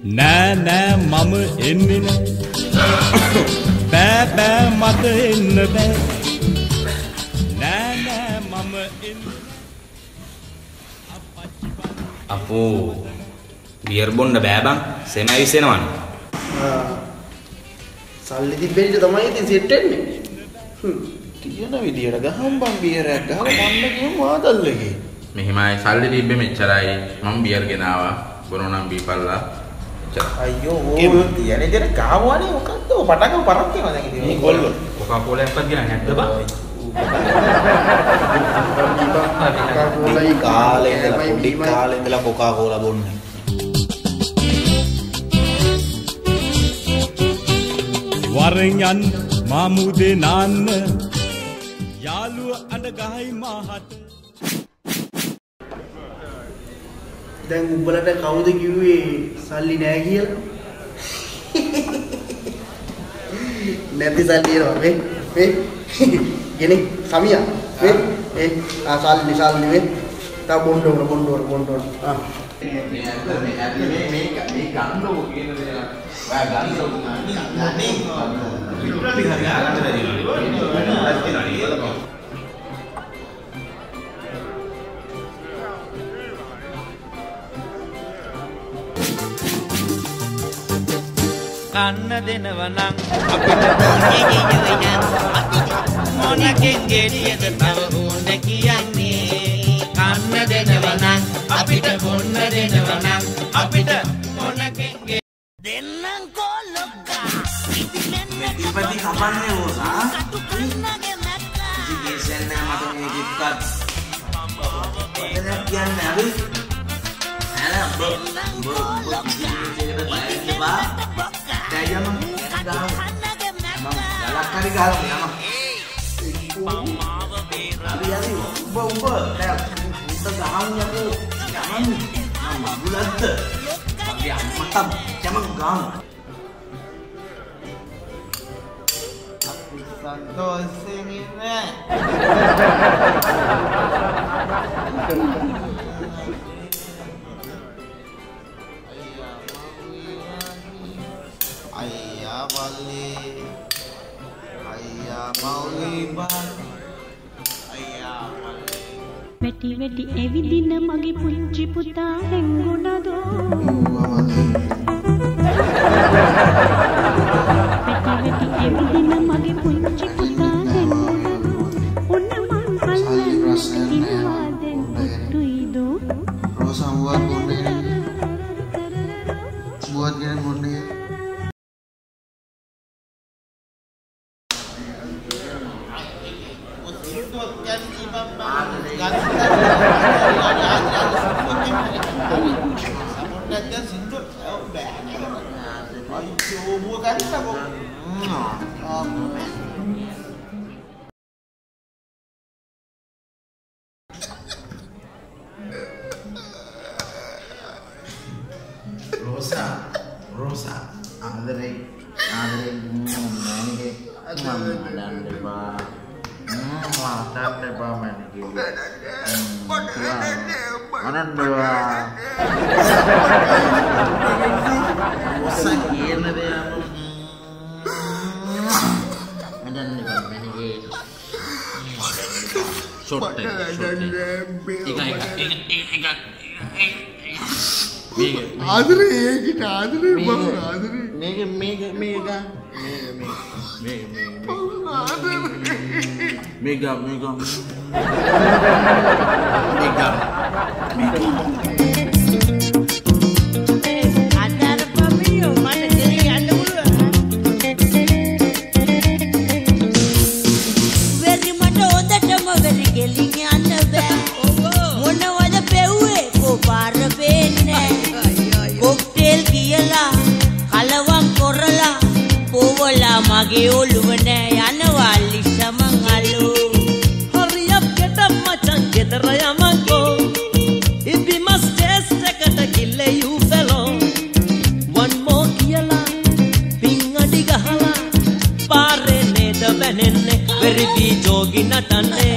නෑ නෑ මම එන්නේ නෑ බෑ බෑ මට එන්න බෑ නෑ නෑ මම එන්නේ අපෝ බියර් බොන්න බෑ බං සෙම ඇවිස්සෙනවනේ සල්ලි තිබෙන්න තමයි ඉතින් සෙට් වෙන්නේ කියන විදියට ගහම් බං බියර් එකක් ගහලා මන්න කියමු ආදල් එකේ මෙහෙමයි සල්ලි තිබ්බේ මෙච්චරයි මම බියර් ගෙනාවා බොනෝනම් බීපල්ලා අයියෝ ඕ කියන්නේ දෙන ගාවවනේ මොකද්ද ඔය පටකම පරක් කියනවා දැන් ඉතින් මේ කොල්ලෝ කොකා කෝලා එකක් ගෙන නැද්ද බං කාලේ ඉඳලා පොඩි කාලේ ඉඳලා කොකා කෝලා බොන්නේ වරෙන් මාමුදේ නාන්න යාළුව අඬ ගහයි මාහට දැන් උඹලට කවුද කිව්වේ සල්ලි නෑ කියලා නැති සල්ලි එනවා මේ ගෙනේ සමියා මේ සල්ලි මේ තා බොන්න ඕන ආ මේ ගන්නෝ කියන දේ ඔයා ගන්නෝ යන්නේ විතරක් හරියට කන්න දෙනවනම් අපිට මොනකින් ගෙඩියද තව උන්න කියන්නේ කන්න දෙනවනම් අපිට බොන්න දෙනවනම් අපිට මොනකින් දෙන්නම් කොල්ලොක්කා ඉතිපති කපන්නේ ඕනා කටුකන්නගේ මැක්කා ඉතින් මට මේ කික්කත් එතන කියන්නේ අපි Jangan galau, galak kali galau ya mah. Hari-hari, ubah, kayak kita gaulnya tuh, jangan nama bulan tuh, tapi matam, jangan gaul. Aku santos ini nih. Veti veti evidina magi punci puta hengunado Veti veti evidina magi punci puta hengunado Unna man hallan tiwaden tuido Rosa buat bonde buat gini bonde Rosa, adere, manike, madan deba, manike, madan deba. Rosa kena deh, madan deba manike. Short. Ikan. Adre kita adre bang adre mega Mage oluvane yanawali samangalu hurry up get up machan gedara yamango if we must taste ekata kille you fellow one more kiyala pingadi gahala pare neda banenne very be jogi natanne